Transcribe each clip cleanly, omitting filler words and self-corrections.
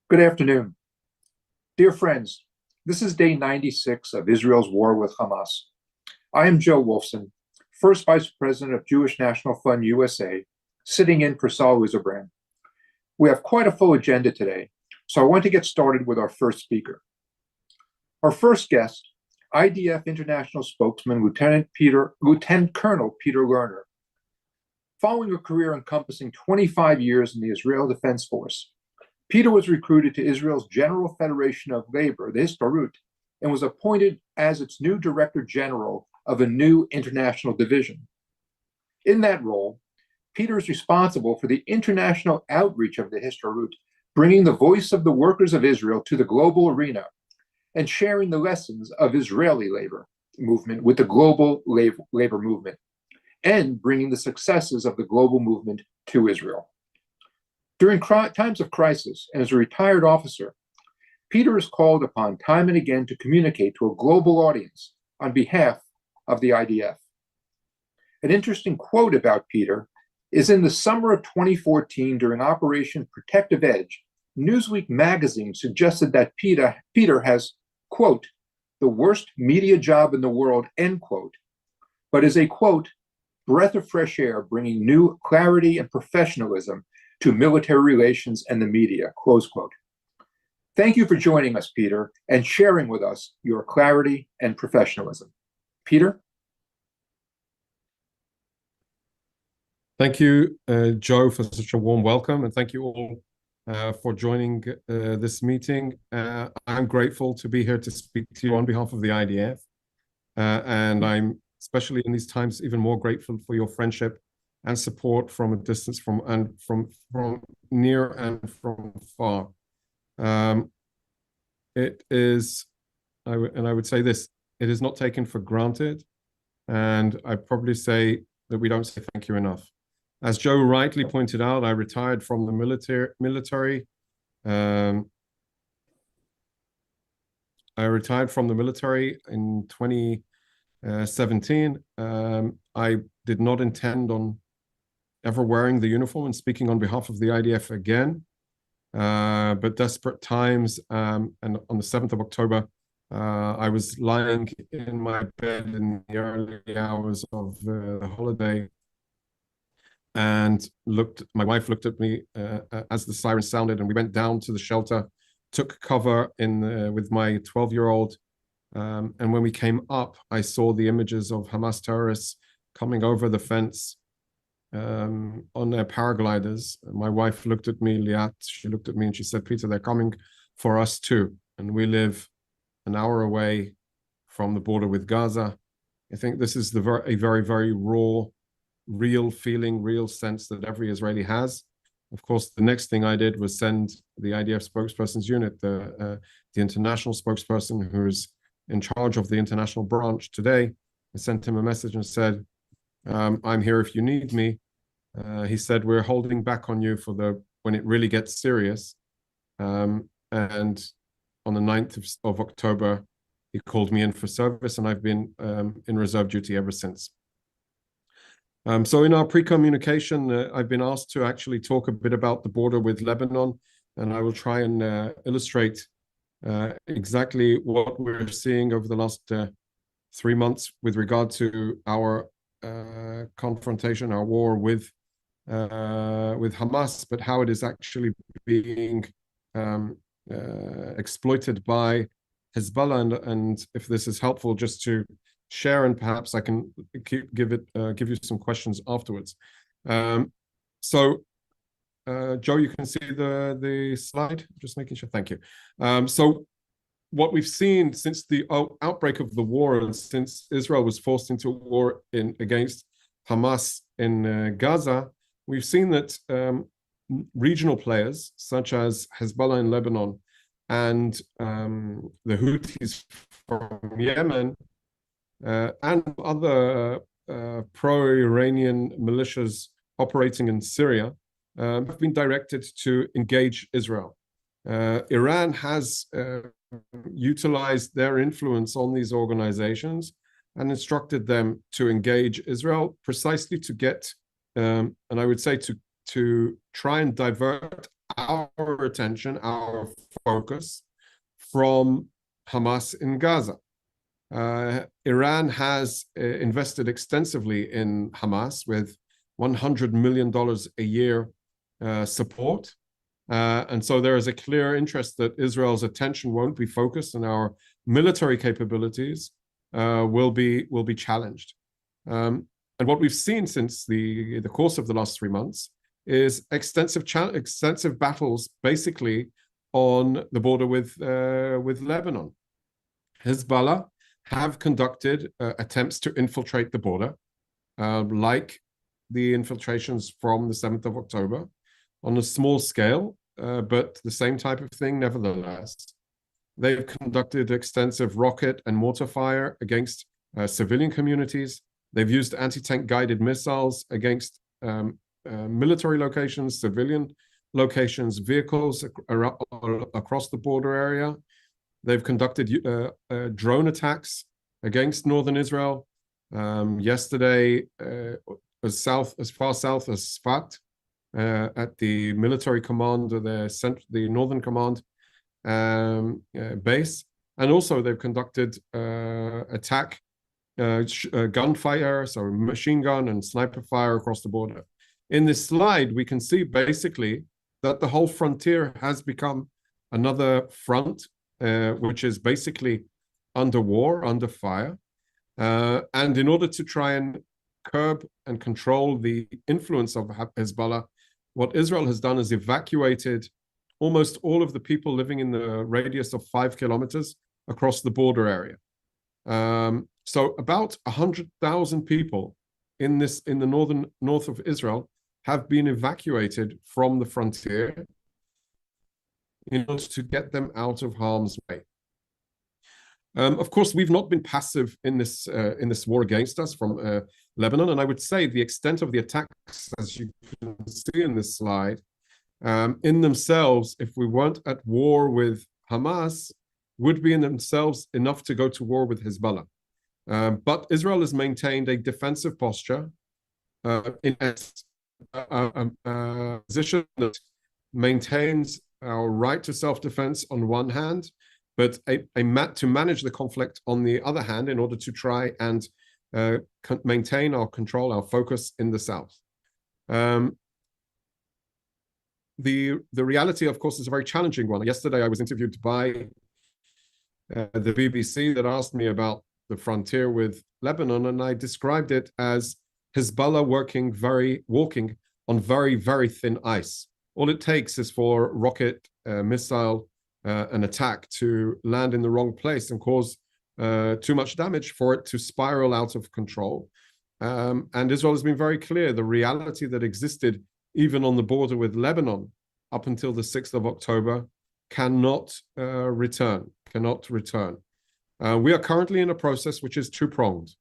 Good afternoon. Dear friends, this is day 96 of Israel's war with Hamas. I am Joe Wolfson, first Vice President of Jewish National Fund USA, sitting in for Saul Lizerbram. We have quite a full agenda today, so I want to get started with our first speaker. Our first guest, IDF International Spokesman Lieutenant Colonel Peter Lerner. Following a career encompassing 25 years in the Israel Defense Force, Peter was recruited to Israel's General Federation of Labor, the Histarut, and was appointed as its new Director General of a new international division. In that role, Peter is responsible for the international outreach of the Histarut, bringing the voice of the workers of Israel to the global arena and sharing the lessons of Israeli labor movement with the global labor movement, and bringing the successes of the global movement to Israel. During times of crisis, and as a retired officer, Peter is called upon time and again to communicate to a global audience on behalf of the IDF. An interesting quote about Peter is in the summer of 2014 during Operation Protective Edge. Newsweek magazine suggested that Peter has, quote, the worst media job in the world, end quote, but is a, quote, breath of fresh air bringing new clarity and professionalism to military relations and the media, close quote. Thank you for joining us, Peter, and sharing with us your clarity and professionalism. Peter? Thank you, Joe, for such a warm welcome, and thank you all for joining this meeting. I'm grateful to be here to speak to you on behalf of the IDF, and I'm especially in these times even more grateful for your friendship and support from a distance, from near and from far. It is, I would say this, it is not taken for granted, and I'd probably say that we don't say thank you enough. As Joe rightly pointed out, I retired from the military. I retired from the military in 2017. I did not intend on ever wearing the uniform and speaking on behalf of the IDF again. But desperate times, and on the 7th of October, I was lying in my bed in the early hours of the holiday, and my wife looked at me as the siren sounded, and we went down to the shelter, took cover with my 12-year-old, and when we came up, I saw the images of Hamas terrorists coming over the fence on their paragliders. My wife looked at me, Liat, she looked at me and she said, Peter, they're coming for us too. And we live an hour away from the border with Gaza. I think this is a very, very raw, real feeling, real sense that every Israeli has. Of course, the next thing I did was send the IDF spokesperson's unit, the international spokesperson who's in charge of the international branch today. I sent him a message and said, I'm here if you need me. He said, we're holding back on you for when it really gets serious. And on the 9th of October, he called me in for service, and I've been in reserve duty ever since. So in our pre-communication, I've been asked to actually talk a bit about the border with Lebanon, and I will try and illustrate exactly what we're seeing over the last 3 months with regard to our confrontation, our war with Hamas, but how it is actually being exploited by Hezbollah, and if this is helpful, just to share, and perhaps I can give you some questions afterwards. So, Joe, you can see the slide. Just making sure. Thank you. So, what we've seen since the outbreak of the war, and since Israel was forced into war against Hamas in Gaza, we've seen that regional players such as Hezbollah in Lebanon and the Houthis from Yemen and other pro-Iranian militias operating in Syria have been directed to engage Israel. Iran has utilized their influence on these organizations and instructed them to engage Israel precisely to get, and I would say to try and divert our attention, our focus from Hamas in Gaza. Iran has invested extensively in Hamas with $100 million a year support. And so there is a clear interest that Israel's attention won't be focused and our military capabilities will be challenged. And what we've seen since the course of the last 3 months is extensive battles, basically on the border with Lebanon. Hezbollah have conducted attempts to infiltrate the border, like the infiltrations from the 7th of October, on a small scale, but the same type of thing nevertheless. They've conducted extensive rocket and mortar fire against civilian communities. They've used anti-tank guided missiles against military locations, civilian locations, vehicles across the border area. They've conducted drone attacks against northern Israel. Yesterday, as far south as Ifat, at the military command, the northern command base, and also they've conducted attack, gunfire, so machine gun and sniper fire across the border. In this slide, we can see basically that the whole frontier has become another front, which is basically under war, under fire. And in order to try and curb and control the influence of Hezbollah, what Israel has done is evacuated almost all of the people living in the radius of 5 kilometers across the border area. So about 100,000 people in the north of Israel have been evacuated from the frontier in order to get them out of harm's way. Of course, we've not been passive in this war against us from Lebanon, and I would say the extent of the attacks, as you can see in this slide, in themselves, if we weren't at war with Hamas, would be in themselves enough to go to war with Hezbollah. But Israel has maintained a defensive posture in a position that maintains our right to self-defense on one hand, but to manage the conflict on the other hand, in order to try and maintain our control, our focus in the south. The reality, of course, is a very challenging one. Yesterday, I was interviewed by the BBC that asked me about the frontier with Lebanon, and I described it as Hezbollah walking on very, very thin ice. All it takes is for rocket, missile, an attack to land in the wrong place and cause too much damage for it to spiral out of control. And Israel has been very clear, the reality that existed even on the border with Lebanon up until the 6th of October cannot return. We are currently in a process which is two-pronged.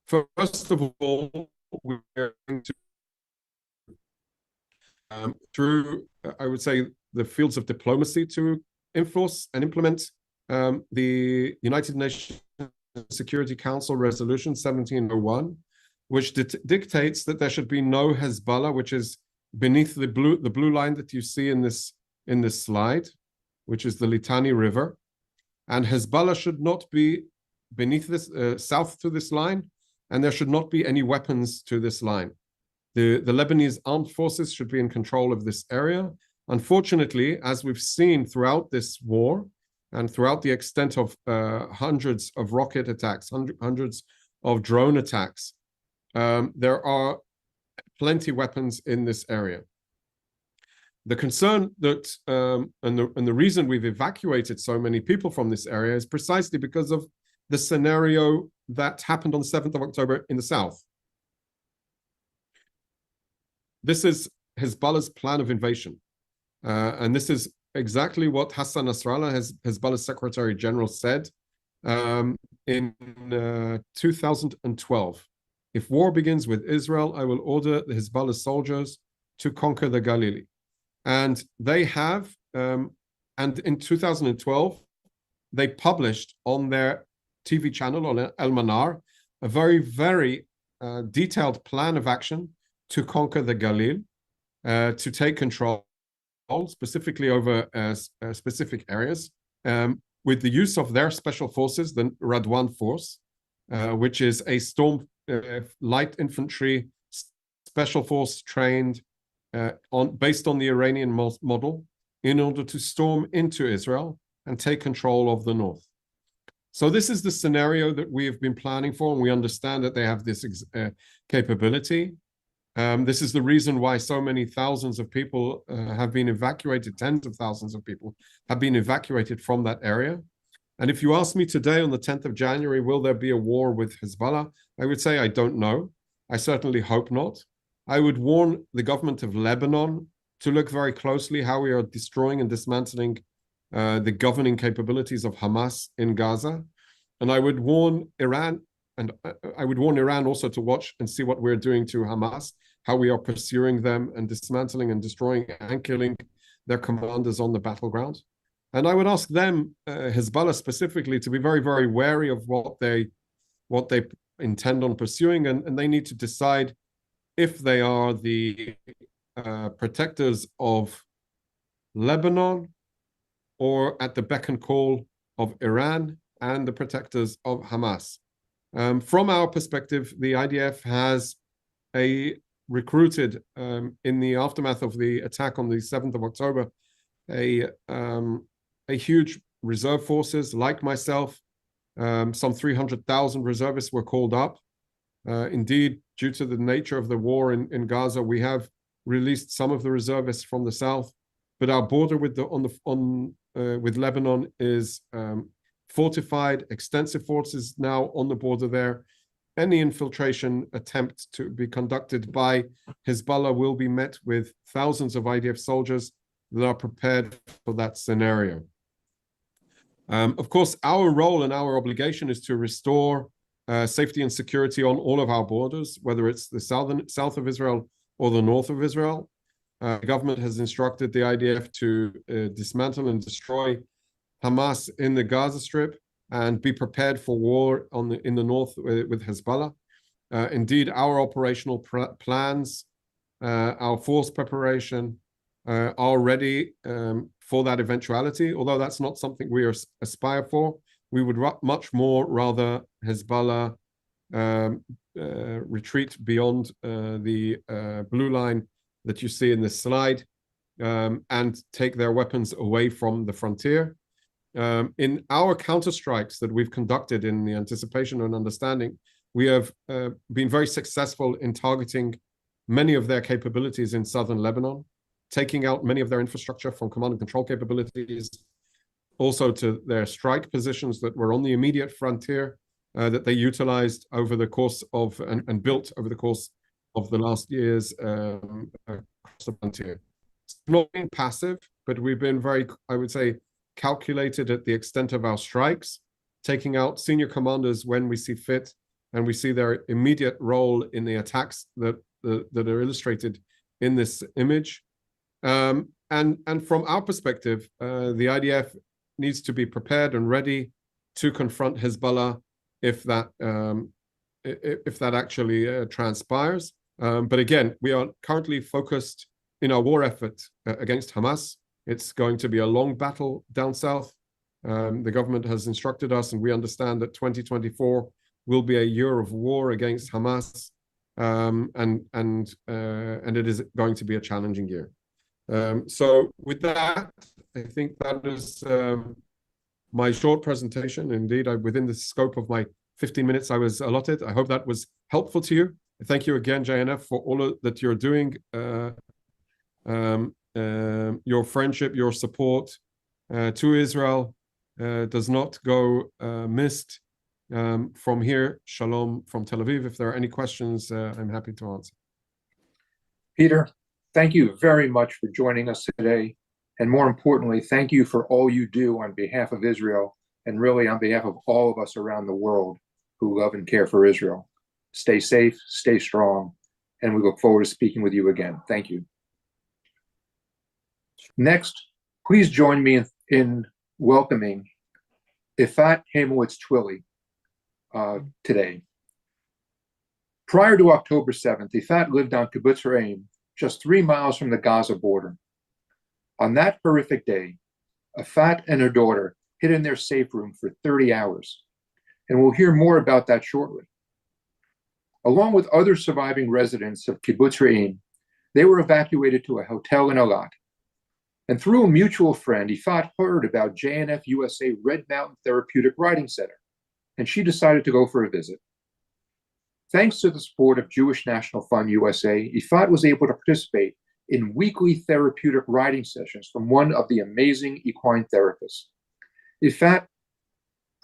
First of all, we're going to, through, I would say, the fields of diplomacy, to enforce and implement the United Nations Security Council Resolution 1701, which dictates that there should be no Hezbollah, which is beneath the blue line that you see in this slide, which is the Litani River. And Hezbollah should not be beneath this, south to this line, and there should not be any weapons to this line. The Lebanese armed forces should be in control of this area. Unfortunately, as we've seen throughout this war and throughout the extent of hundreds of rocket attacks, hundreds of drone attacks, there are plenty of weapons in this area. The concern that, and the reason we've evacuated so many people from this area is precisely because of the scenario that happened on the 7th of October in the south. This is Hezbollah's plan of invasion. And this is exactly what Hassan Nasrallah, Hezbollah's Secretary General, said in 2012. If war begins with Israel, I will order the Hezbollah soldiers to conquer the Galilee. And they have, and in 2012, they published on their TV channel, on El Manar, a very, very detailed plan of action to conquer the Galil, to take control specifically over specific areas, with the use of their special forces, the Radwan force, which is a storm light infantry special force trained based on the Iranian model in order to storm into Israel and take control of the north. So this is the scenario that we have been planning for, and we understand that they have this capability. This is the reason why so many thousands of people have been evacuated, tens of thousands of people have been evacuated from that area. And if you ask me today on the 10th of January, will there be a war with Hezbollah? I would say I don't know. I certainly hope not. I would warn the government of Lebanon to look very closely how we are destroying and dismantling the governing capabilities of Hamas in Gaza. And I would warn Iran, and I would warn Iran also to watch and see what we're doing to Hamas, how we are pursuing them and dismantling and destroying and killing their commanders on the battleground. And I would ask them, Hezbollah specifically, to be very, very wary of what they intend on pursuing, and they need to decide if they are the protectors of Lebanon or at the beck and call of Iran and the protectors of Hamas. From our perspective, the IDF has recruited in the aftermath of the attack on the 7th of October, a huge reserve forces like myself. Some 300,000 reservists were called up. Indeed, due to the nature of the war in Gaza, we have released some of the reservists from the south, but our border with Lebanon is fortified, extensive forces now on the border there. Any infiltration attempt to be conducted by Hezbollah will be met with thousands of IDF soldiers that are prepared for that scenario. Of course, our role and our obligation is to restore safety and security on all of our borders, whether it's the south of Israel or the north of Israel. The government has instructed the IDF to dismantle and destroy Hamas in the Gaza Strip and be prepared for war in the north with Hezbollah. Indeed, our operational plans, our force preparation are ready for that eventuality, although that's not something we aspire for. We would much more rather Hezbollah retreat beyond the blue line that you see in this slide and take their weapons away from the frontier. In our counterstrikes that we've conducted in the anticipation and understanding, we have been very successful in targeting many of their capabilities in southern Lebanon, taking out many of their infrastructure from command and control capabilities, also to their strike positions that were on the immediate frontier that they utilized over the course of and built over the course of the last years across the frontier. It's not been passive, but we've been very, I would say, calculated at the extent of our strikes, taking out senior commanders when we see fit, and we see their immediate role in the attacks that are illustrated in this image. And from our perspective, the IDF needs to be prepared and ready to confront Hezbollah if that actually transpires. But again, we are currently focused in our war effort against Hamas. It's going to be a long battle down south. The government has instructed us, and we understand that 2024 will be a year of war against Hamas, and it is going to be a challenging year. So with that, I think that is my short presentation. Indeed, within the scope of my 15 minutes I was allotted. I hope that was helpful to you. Thank you again, JNF, for all that you're doing. Your friendship, your support to Israel does not go missed. From here, shalom from Tel Aviv. If there are any questions, I'm happy to answer. Peter, thank you very much for joining us today. And more importantly, thank you for all you do on behalf of Israel and really on behalf of all of us around the world who love and care for Israel. Stay safe, stay strong, and we look forward to speaking with you again. Thank you. Next, please join me in welcoming Ifat Haimovitz Twilly today. Prior to October 7th, Ifat lived on Kibbutz, just 3 miles from the Gaza border. On that horrific day, Ifat and her daughter hid in their safe room for 30 hours, and we'll hear more about that shortly. Along with other surviving residents of Kibbutz Re'im, they were evacuated to a hotel in Eilat. And through a mutual friend, Ifat heard about JNF-USA Red Mountain Therapeutic Riding Center, and she decided to go for a visit. Thanks to the support of Jewish National Fund USA, Ifat was able to participate in weekly therapeutic riding sessions from one of the amazing equine therapists. Ifat,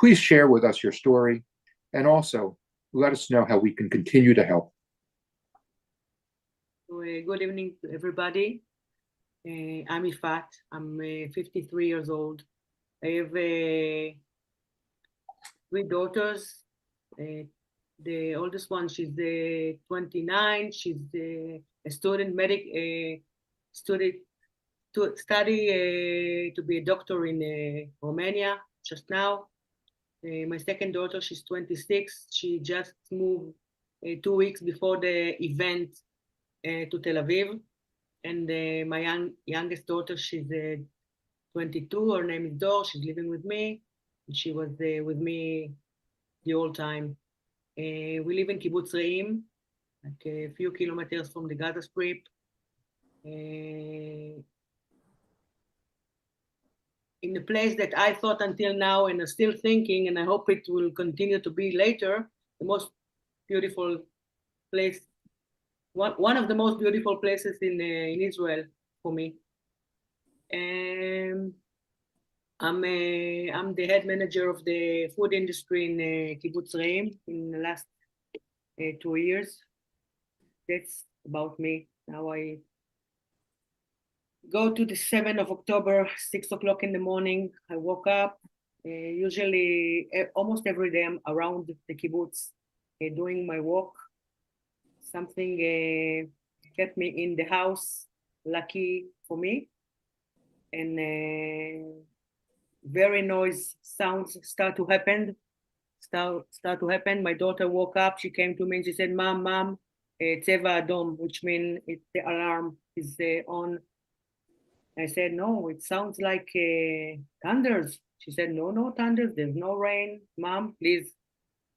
please share with us your story, and also let us know how we can continue to help. Good evening to everybody. I'm Ifat. I'm 53 years old. I have 3 daughters. The oldest one, she's 29. She's a student study to be a doctor in Romania just now. My second daughter, she's 26. She just moved 2 weeks before the event to Tel Aviv. And my youngest daughter, she's 22. Her name is Dor. She's living with me. And she was with me the whole time. We live in Kibbutz Re'im, like a few kilometers from the Gaza Strip. In a place that I thought until now, and I'm still thinking, and I hope it will continue to be later, the most beautiful place, one of the most beautiful places in Israel for me. I'm the head manager of the food industry in Kibbutz Re'im in the last 2 years. That's about me. Now I go to the 7th of October, 6 o'clock in the morning. I woke up. Usually, almost every day, I'm around the kibbutz doing my walk. Something kept me in the house, lucky for me. And very noise sounds start to happen. My daughter woke up. She came to me and she said, "Mom, Tseva Adom," which means the alarm is on. I said, "No, it sounds like thunders." She said, "No thunders. There's no rain. Mom, please."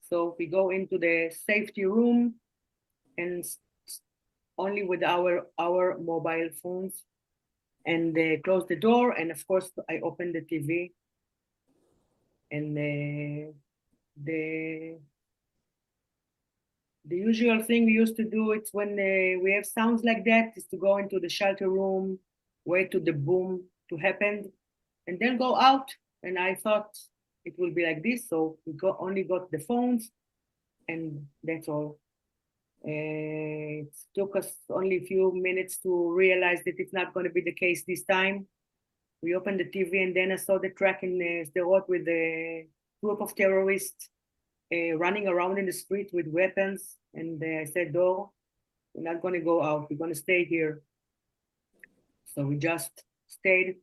So we go into the safety room and only with our mobile phones, and they close the door. And of course, I open the TV, and the usual thing we used to do, it's when we have sounds like that, is to go into the shelter room, wait to the boom to happen, and then go out. And I thought it will be like this, so we only got the phones, and that's all. It took us only a few minutes to realize that it's not going to be the case this time. We opened the TV, and then I saw the track in Sderot with a group of terrorists running around in the street with weapons. And I said, "Dor, we're not going to go out. We're going to stay here." So we just stayed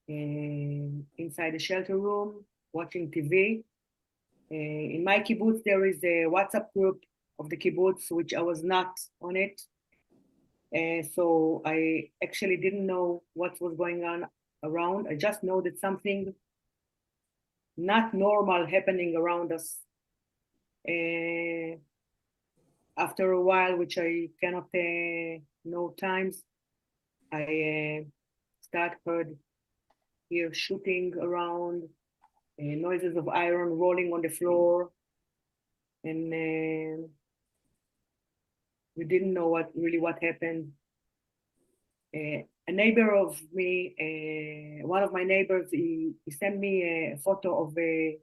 inside the shelter room, watching TV. In my kibbutz, there is a WhatsApp group of the kibbutz, which I was not on it. So I actually didn't know what was going on around. I just know that something not normal happening around us. After a while, which I cannot know times, I hear shooting around, noises of iron rolling on the floor, and we didn't know what happened. A neighbor of me, one of my neighbors, he sent me a photo of the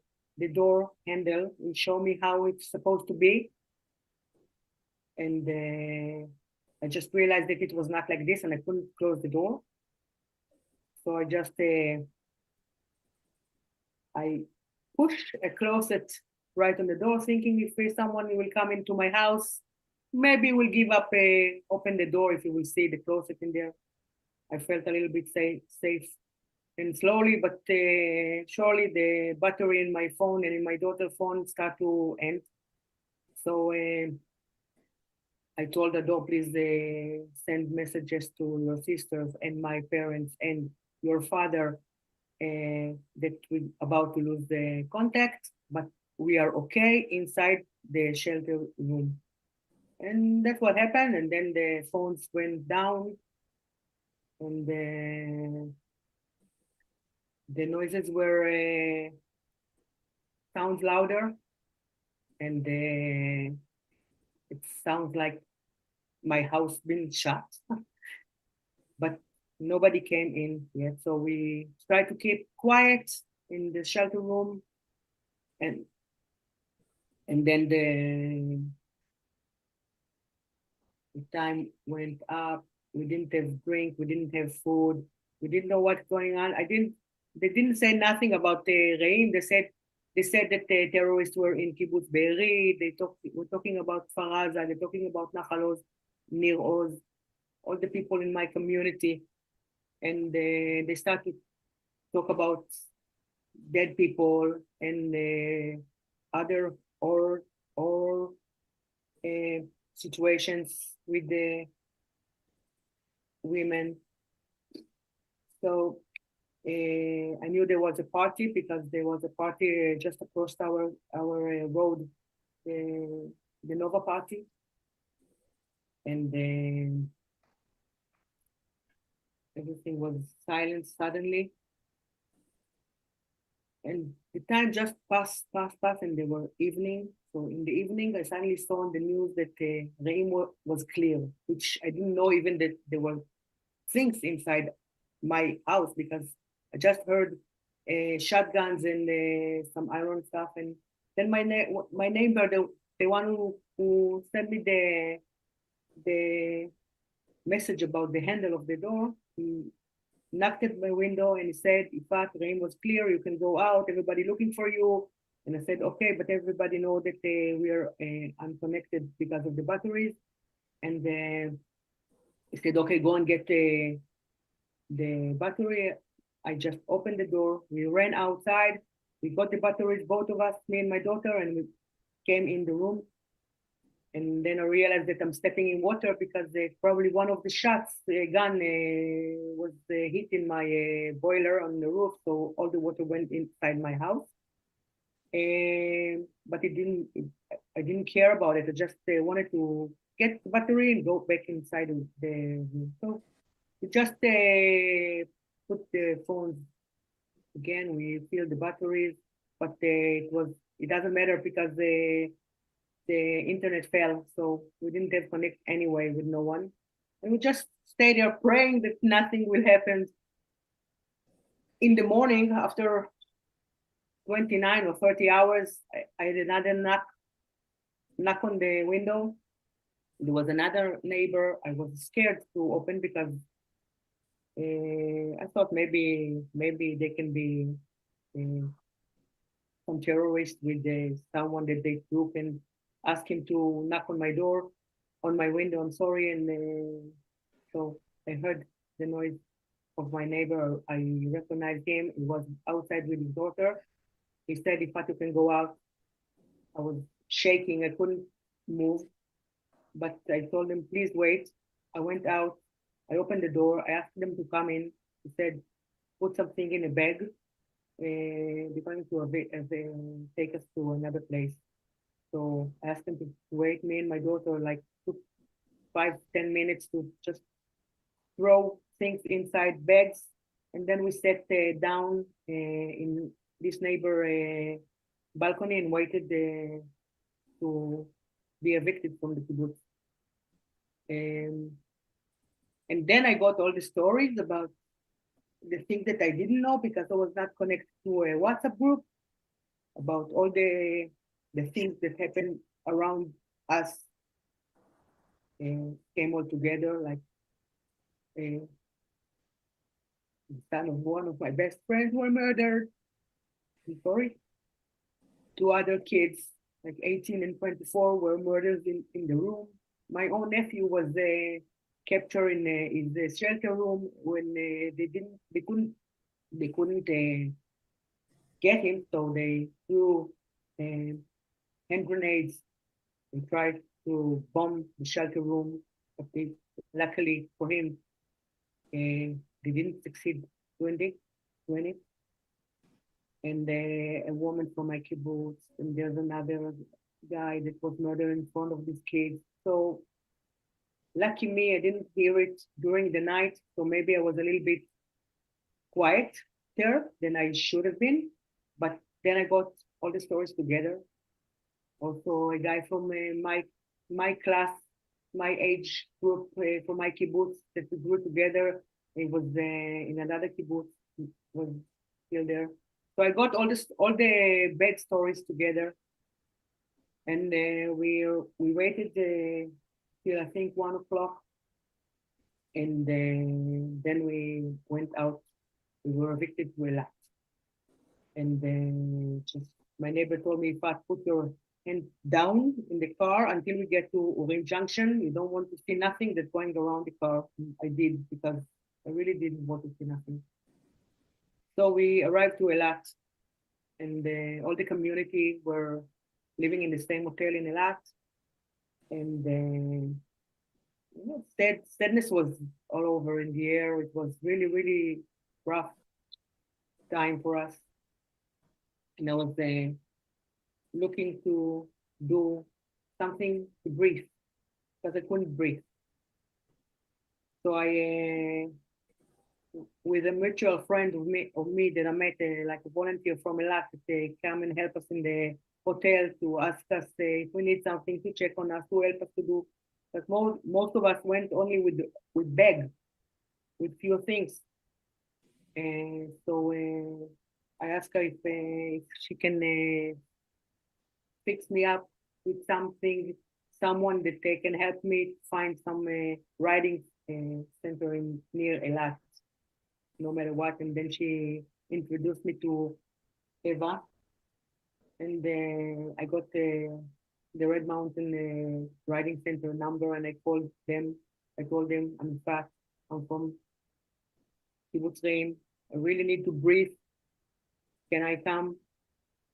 door handle and showed me how it's supposed to be. And I just realized that it was not like this, and I couldn't close the door. So I just I pushed a closet right on the door, thinking if someone will come into my house, maybe we'll give up, open the door if you will see the closet in there. I felt a little bit safe. And slowly but surely, the battery in my phone and in my daughter's phone start to end. So I told the door, "Please send messages to your sisters and my parents and your father that we're about to lose the contact, but we are okay inside the shelter room. And that's what happened. And then the phones went down, and the noises were sounds louder, and it sounds like my house being shut, but nobody came in yet. So we tried to keep quiet in the shelter room, and then the time went up. We didn't have drink. We didn't have food. We didn't know what's going on. They didn't say nothing about the Reim. They said that the terrorists were in Kibbutz Be'eri. We're talking about Kfar Aza. They're talking about Nachal Oz, Nir Oz, all the people in my community. And they start to talk about dead people and other or situations with the women. So I knew there was a party because there was a party just across our road, the Nova party, and everything was silent suddenly. And the time just passed, and they were evening. So in the evening, I suddenly saw on the news that Reim was clear, which I didn't know even that there were things inside my house, because I just heard shotguns and some iron stuff. And then my neighbor, the one who sent me the message about the handle of the door, he knocked at my window and he said, Ifat, Reim was clear, you can go out, everybody looking for you. And I said, okay, but everybody know that we are unconnected because of the batteries. And he said, okay, go and get the battery. I just opened the door, we ran outside, we got the batteries, both of us, me and my daughter, and we came in the room. And then I realized that I'm stepping in water because probably one of the shots, the gun was hitting my boiler on the roof. So all the water went inside my house. But I didn't care about it. I just wanted to get the battery and go back inside the room. So we just put the phones again. We filled the batteries, but it doesn't matter because the internet fell, so we didn't have connect anyway with no one. And we just stay there praying that nothing will happen. In the morning, after 29 or 30 hours, I had another knock on the window. There was another neighbor. I was scared to open because I thought maybe they can be some terrorist with someone that they took and ask him to knock on my door, on my window. I'm sorry. And so I heard the noise of my neighbor. I recognized him. He was outside with his daughter. He said, Ifat, you can go out. I was shaking. I couldn't move. But I told him, please wait. I went out. I opened the door. I asked them to come in. He said, put something in a bag. They're going to take us to another place. So I asked them to wait. Me and my daughter like took 5-10 minutes to just throw things inside bags. And then we sat down in this neighbor balcony and waited to be evicted from the kibbutz. And then I got all the stories about the things that I didn't know because I was not connected to a WhatsApp group, about all the things that happened around us came all together, like the son of one of my best friends were murdered. I'm sorry. 2 other kids, like 18 and 24, were murdered in the room. My own nephew was captured in the shelter room when they couldn't get him, so they threw hand grenades. They tried to bomb the shelter room, but luckily for him, they didn't succeed 20, and a woman from my kibbutz, and there's another guy that was murdered in front of these kids. So lucky me, I didn't hear it during the night, so maybe I was a little bit quieter than I should have been. But then I got all the stories together. Also, a guy from my class, my age group from my kibbutz that we grew together. It was in another kibbutz, was still there. So I got all the bad stories together, and we waited till I think 1 o'clock, and then we went out. We were evicted to Eilat, and just my neighbor told me, "Ifat, put your hand down in the car until we get to Urim Junction. You don't want to see nothing that's going around the car." I did, because I really didn't want to see nothing. So we arrived to Eilat, and all the community were living in the same hotel in Eilat, and sadness was all over in the air. It was really, really rough time for us, and I was looking to do something to breathe, because I couldn't breathe. So I, with a mutual friend of me that I met, like a volunteer from Eilat, that come and help us in the hotel to ask us if we need something, to check on us, to help us to do. But most of us went only with bag, with few things. And so I asked her if she can fix me up with something, someone that can help me find some riding center near Eilat, no matter what. And then she introduced me to Eva, and I got the Red Mountain riding center number, and I called them. I told them, "I'm Ifat, I'm from Kibbutz Reim. I really need to breathe. Can I come?"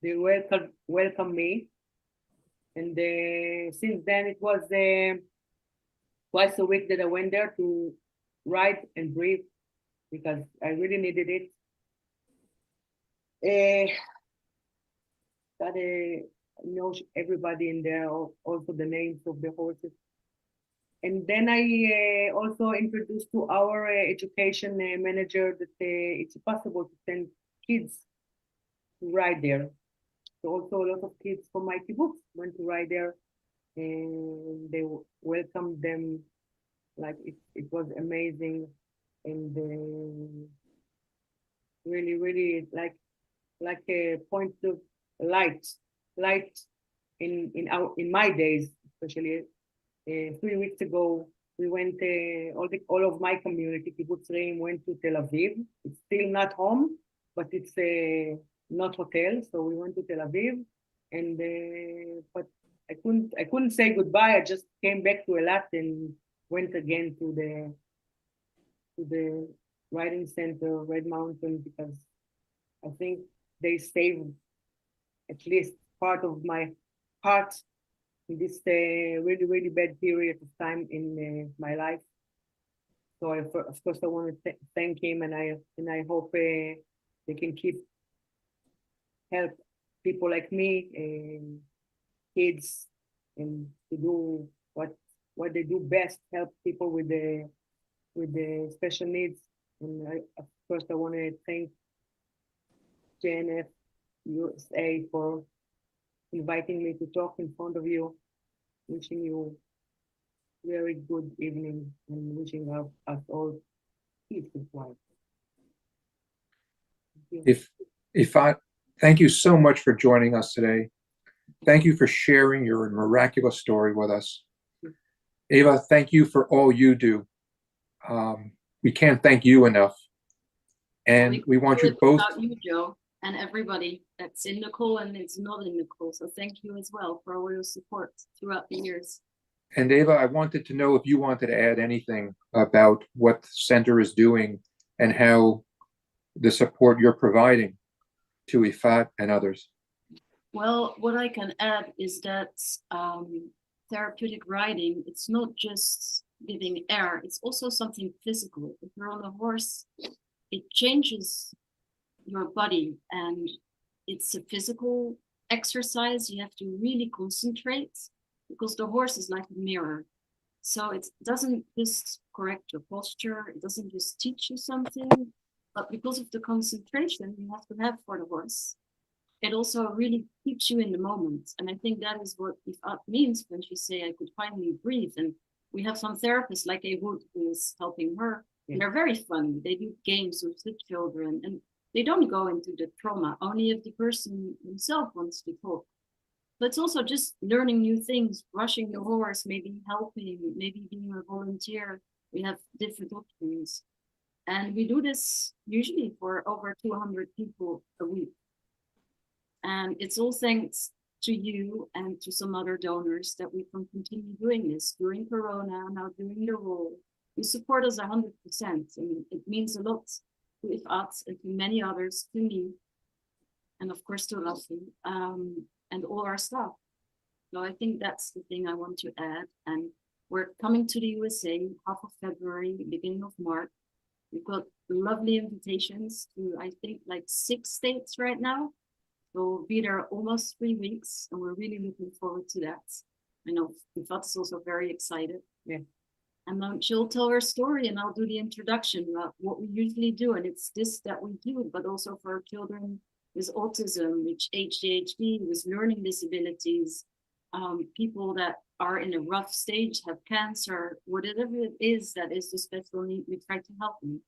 They welcome me, and since then it was twice a week that I went there to ride and breathe, because I really needed it. That know everybody in there, also the names of the horses. And then I also introduced to our education manager that it's possible to send kids to ride there. So also a lot of kids from my kibbutz went to ride there, and they welcomed them like it was amazing, and really, really like a point of light in my days, especially. 3 weeks ago, we went, all of my community, Kibbutz Reim, went to Tel Aviv. It's still not home, but it's not hotel. So we went to Tel Aviv, and but I couldn't say goodbye. I just came back to Eilat and went again to the riding center, Red Mountain, because I think they saved at least part of my heart in this really, really bad period of time in my life. So of course I want to thank him, and I hope they can help people like me, kids, and to do what they do best, help people with the special needs. And of course I want to thank JNF-USA for inviting me to talk in front of you. Wishing you very good evening, and wishing us all peace and quiet. Ifat, thank you so much for joining us today. Thank you for sharing your miraculous story with us. Eva, thank you for all you do. We can't thank you enough. And we want you both. Without you, Joe, and everybody that's in Nicole and is not in Nicole. So thank you as well for all your support throughout the years. And Eva, I wanted to know if you wanted to add anything about what the center is doing and how the support you're providing to Ifat and others. Well, what I can add is that therapeutic riding, it's not just giving air, it's also something physical. If you're on a horse, it changes your body, and it's a physical exercise. You have to really concentrate because the horse is like a mirror. So it doesn't just correct your posture, it doesn't just teach you something, but because of the concentration you have to have for the horse, it also really keeps you in the moment. And I think that is what Ifat means when she say I could finally breathe. And we have some therapists like Ehud who is helping her. And they're very funny. They do games with the children, and they don't go into the trauma, only if the person himself wants to talk. But it's also just learning new things, brushing the horse, maybe helping, maybe being a volunteer. We have different options. And we do this usually for over 200 people a week. And it's all thanks to you and to some other donors that we can continue doing this during Corona, now during the role. You support us 100%, and it means a lot to Ifat and to many others, to me, and of course to Rafi, and all our staff. So I think that's the thing I want to add. And we're coming to the USA half of February, beginning of March. We've got lovely invitations to, I think, like 6 states right now. So we'll be there almost 3 weeks, and we're really looking forward to that. I know Ifat is also very excited. Yeah. And then she'll tell her story, and I'll do the introduction about what we usually do. And it's this that we do, but also for children with autism, with ADHD, with learning disabilities, people that are in a rough stage, have cancer, whatever it is that is the special need, we try to help them.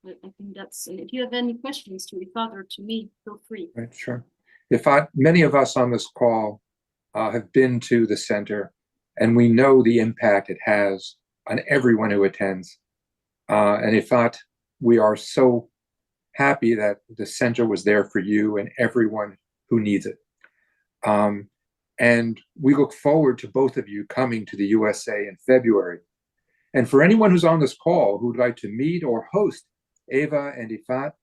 But I think that's, and if you have any questions to Ifat or to me, feel free. Right, sure. Many of us on this call have been to the center, and we know the impact it has on everyone who attends. And Ifat, we are so happy that the center was there for you and everyone who needs it. And we look forward to both of you coming to the USA in February. And for anyone who's on this call who would like to meet or host Eva and Ifat,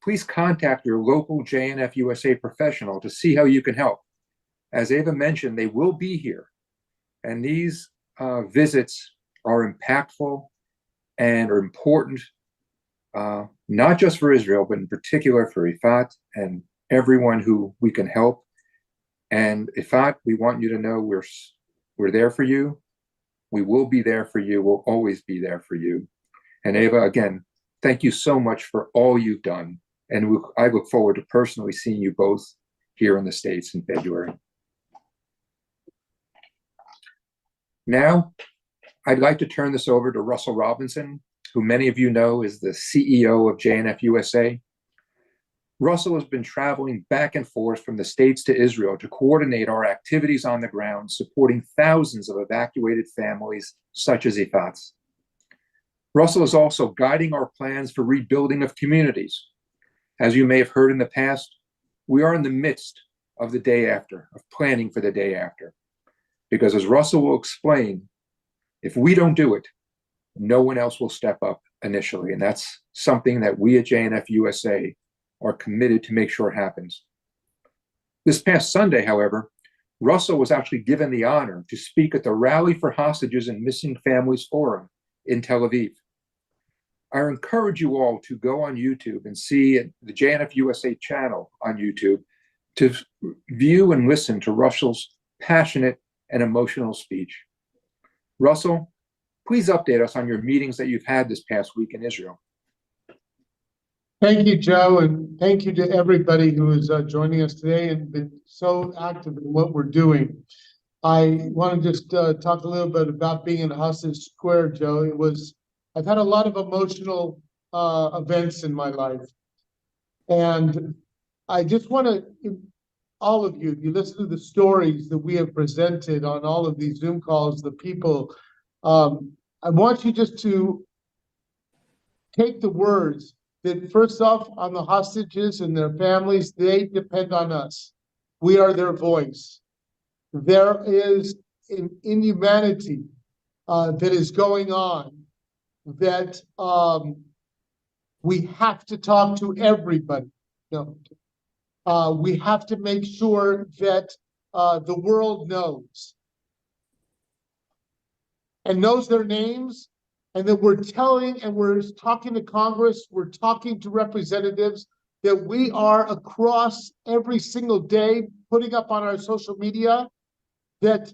please contact your local JNF-USA professional to see how you can help. As Eva mentioned, they will be here. And these visits are impactful and are important, not just for Israel, but in particular for Ifat and everyone who we can help. And Ifat, we want you to know we're there for you. We will be there for you. We'll always be there for you. And Eva, again, thank you so much for all you've done. And I look forward to personally seeing you both here in the States in February. Now, I'd like to turn this over to Russell Robinson, who many of you know is the CEO of JNF-USA. Russell has been traveling back and forth from the States to Israel to coordinate our activities on the ground, supporting thousands of evacuated families such as Ifat's. Russell is also guiding our plans for rebuilding of communities. As you may have heard in the past, we are in the midst of the day after, of planning for the day after. Because as Russell will explain, if we don't do it, no one else will step up initially. And that's something that we at JNF-USA are committed to make sure happens. This past Sunday, however, Russell was actually given the honor to speak at the Rally for Hostages and Missing Families Forum in Tel Aviv. I encourage you all to go on YouTube and see the JNF-USA channel on YouTube to view and listen to Russell's passionate and emotional speech. Russell, please update us on your meetings that you've had this past week in Israel. Thank you, Joe, and thank you to everybody who is joining us today and been so active in what we're doing. I want to just talk a little bit about being in Hostage Square, Joe. I've had a lot of emotional events in my life, and I just want to, all of you, if you listen to the stories that we have presented on all of these Zoom calls, the people, I want you just to take the words that first off on the hostages and their families, they depend on us. We are their voice. There is an inhumanity that is going on that we have to talk to everybody. We have to make sure that the world knows and knows their names and that we're telling and we're talking to Congress, we're talking to representatives, that we are across every single day putting up on our social media that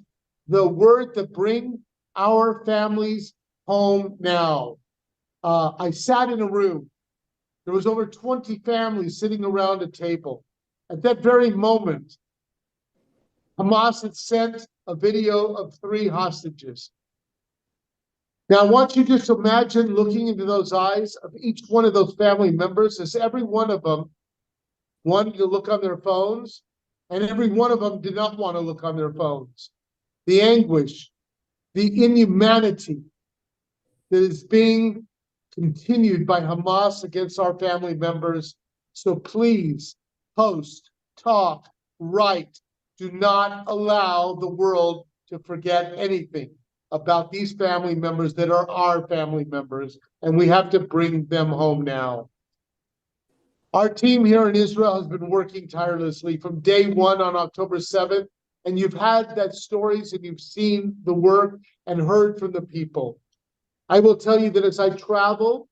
the word to bring our families home now. I sat in a room. There was over 20 families sitting around a table. At that very moment, Hamas had sent a video of 3 hostages. Now, I want you just to imagine looking into those eyes of each one of those family members, as every one of them wanted to look on their phones, and every one of them did not want to look on their phones. The anguish, the inhumanity that is being continued by Hamas against our family members. So please, post, talk, write. Do not allow the world to forget anything about these family members that are our family members, and we have to bring them home now. Our team here in Israel has been working tirelessly from day one on October 7th, and you've had that stories and you've seen the work and heard from the people. I will tell you that as I travel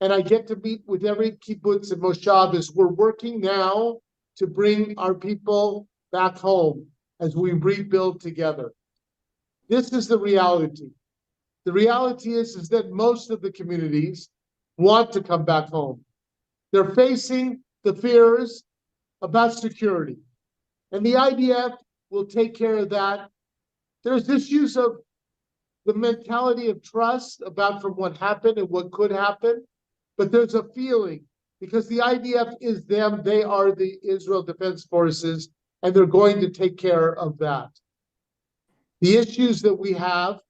and I get to meet with every kibbutz and moshav, as we're working now to bring our people back home as we rebuild together. This is the reality. The reality is that most of the communities want to come back home. They're facing the fears about security. And the IDF will take care of that. There's issues of the mentality of trust about from what happened and what could happen. But there's a feeling, because the IDF is them, they are the Israel Defense Forces, and they're going to take care of that. The issues that we have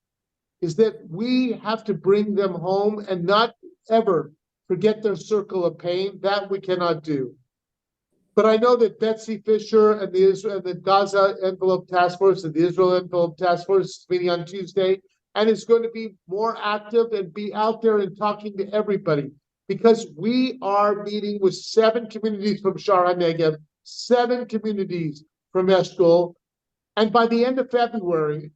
is that we have to bring them home and not ever forget their circle of pain. That we cannot do. But I know that Betsy Fisher and the Gaza Envelope Task Force and the Israel Envelope Task Force is meeting on Tuesday, and is going to be more active and be out there and talking to everybody, because we are meeting with 7 communities from Sha'ar HaNegev, 7 communities from Eshkol, and by the end of February,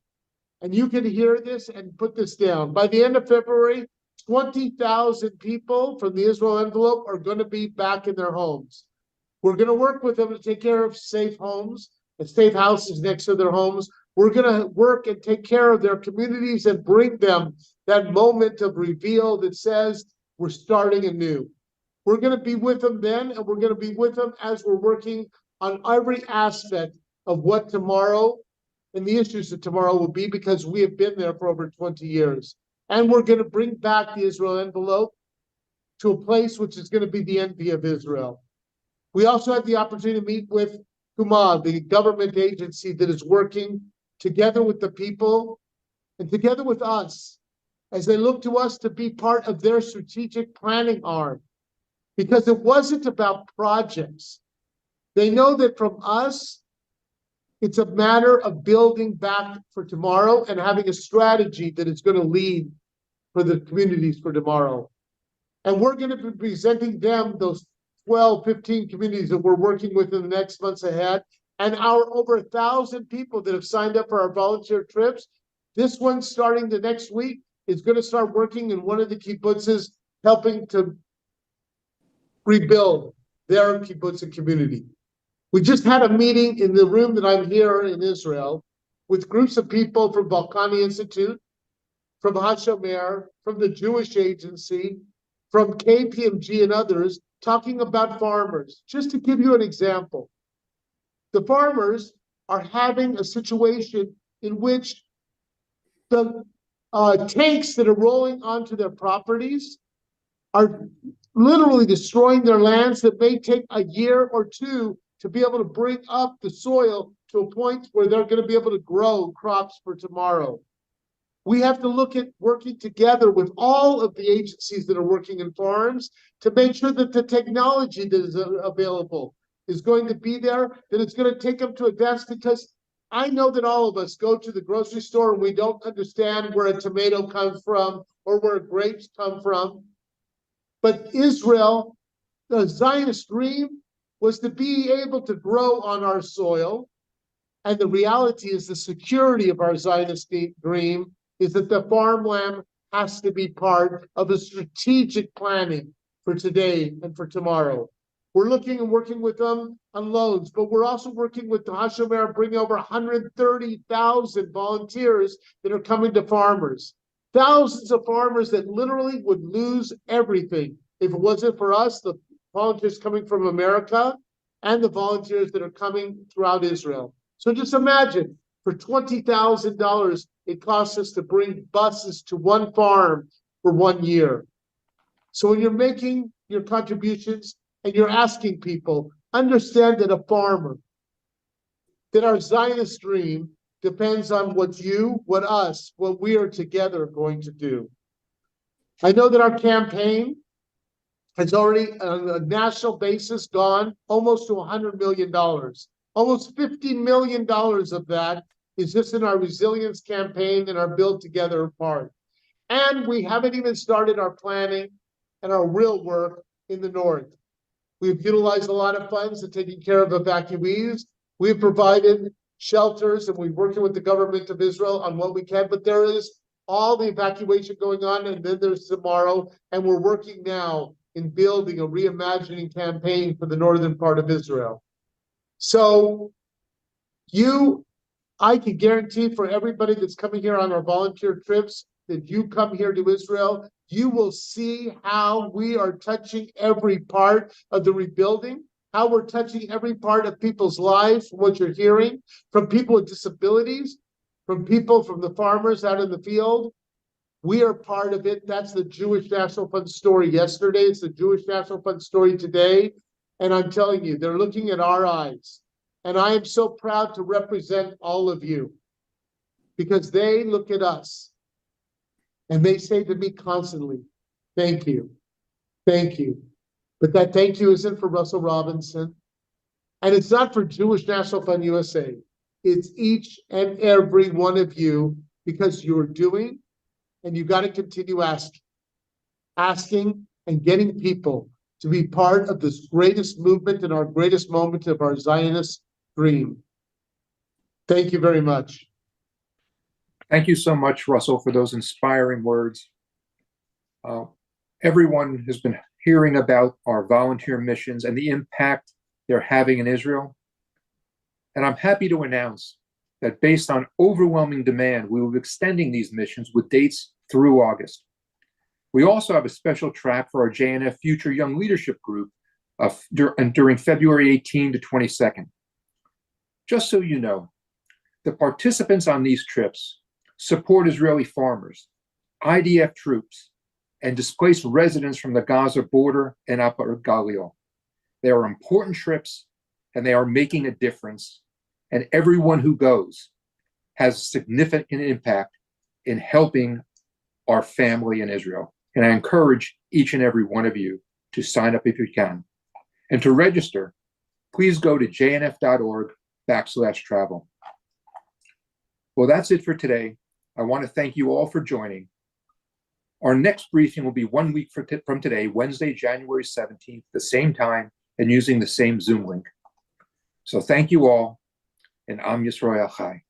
and you can hear this and put this down, by the end of February, 20,000 people from the Israel Envelope are going to be back in their homes. We're going to work with them to take care of safe homes and safe houses next to their homes. We're going to work and take care of their communities and bring them that moment of reveal that says we're starting anew. We're going to be with them then, and we're going to be with them as we're working on every aspect of what tomorrow and the issues that tomorrow will be, because we have been there for over 20 years. And we're going to bring back the Israel Envelope to a place which is going to be the envy of Israel. We also had the opportunity to meet with Kumah, the government agency that is working together with the people and together with us as they look to us to be part of their strategic planning arm. Because it wasn't about projects. They know that from us, it's a matter of building back for tomorrow and having a strategy that is going to lead for the communities for tomorrow. And we're going to be presenting them those 12, 15 communities that we're working with in the next months ahead. And our over 1,000 people that have signed up for our volunteer trips, this one starting the next week is going to start working in one of the kibbutzes, helping to rebuild their kibbutz and community. We just had a meeting in the room that I'm here in Israel with groups of people from Balkani Institute, from HaShomer, from the Jewish Agency, from KPMG and others, talking about farmers. Just to give you an example, the farmers are having a situation in which the tanks that are rolling onto their properties are literally destroying their lands that may take a year or 2 to be able to bring up the soil to a point where they're going to be able to grow crops for tomorrow. We have to look at working together with all of the agencies that are working in farms to make sure that the technology that is available is going to be there, that it's going to take them to advance, because I know that all of us go to the grocery store and we don't understand where a tomato comes from or where grapes come from. But Israel, the Zionist dream was to be able to grow on our soil. And the reality is the security of our Zionist dream is that the farmland has to be part of a strategic planning for today and for tomorrow. We're looking and working with them on loans, but we're also working with the Hashomer, bringing over 130,000 volunteers that are coming to farmers. Thousands of farmers that literally would lose everything if it wasn't for us, the volunteers coming from America and the volunteers that are coming throughout Israel. So just imagine, for $20,000, it costs us to bring buses to one farm for 1 year. So when you're making your contributions and you're asking people, understand that a farmer, that our Zionist dream depends on what you, what us, what we are together going to do. I know that our campaign has already, on a national basis, gone almost to $100 million. Almost $50 million of that is just in our resilience campaign and our Build Together part. And we haven't even started our planning and our real work in the north. We've utilized a lot of funds in taking care of evacuees. We've provided shelters, and we're working with the government of Israel on what we can, but there is all the evacuation going on, and then there's tomorrow, and we're working now in building a reimagining campaign for the northern part of Israel. So I can guarantee for everybody that's coming here on our volunteer trips, that you come here to Israel, you will see how we are touching every part of the rebuilding, how we're touching every part of people's lives, what you're hearing from people with disabilities, from people, from the farmers out in the field. We are part of it. That's the Jewish National Fund story yesterday. It's the Jewish National Fund story today. And I'm telling you, they're looking at our eyes. And I am so proud to represent all of you, because they look at us and they say to me constantly, thank you, thank you. But that thank you isn't for Russell Robinson, and it's not for Jewish National Fund USA. It's each and every one of you, because you're doing, and you got to continue asking and getting people to be part of this greatest movement and our greatest moment of our Zionist dream. Thank you very much. Thank you so much, Russell, for those inspiring words. Everyone has been hearing about our volunteer missions and the impact they're having in Israel. And I'm happy to announce that based on overwhelming demand, we will be extending these missions with dates through August. We also have a special track for our JNF Future Young Leadership Group during February 18 to 22nd. Just so you know, the participants on these trips support Israeli farmers, IDF troops, and displaced residents from the Gaza border and Upper Galilee. They are important trips, and they are making a difference, and everyone who goes has a significant impact in helping our family in Israel. And I encourage each and every one of you to sign up if you can. And to register, please go to jnf.org/travel. Well, that's it for today. I want to thank you all for joining. Our next briefing will be 1 week from today, Wednesday, January 17th, the same time, and using the same Zoom link. So thank you all, and Am Yisrael Chai.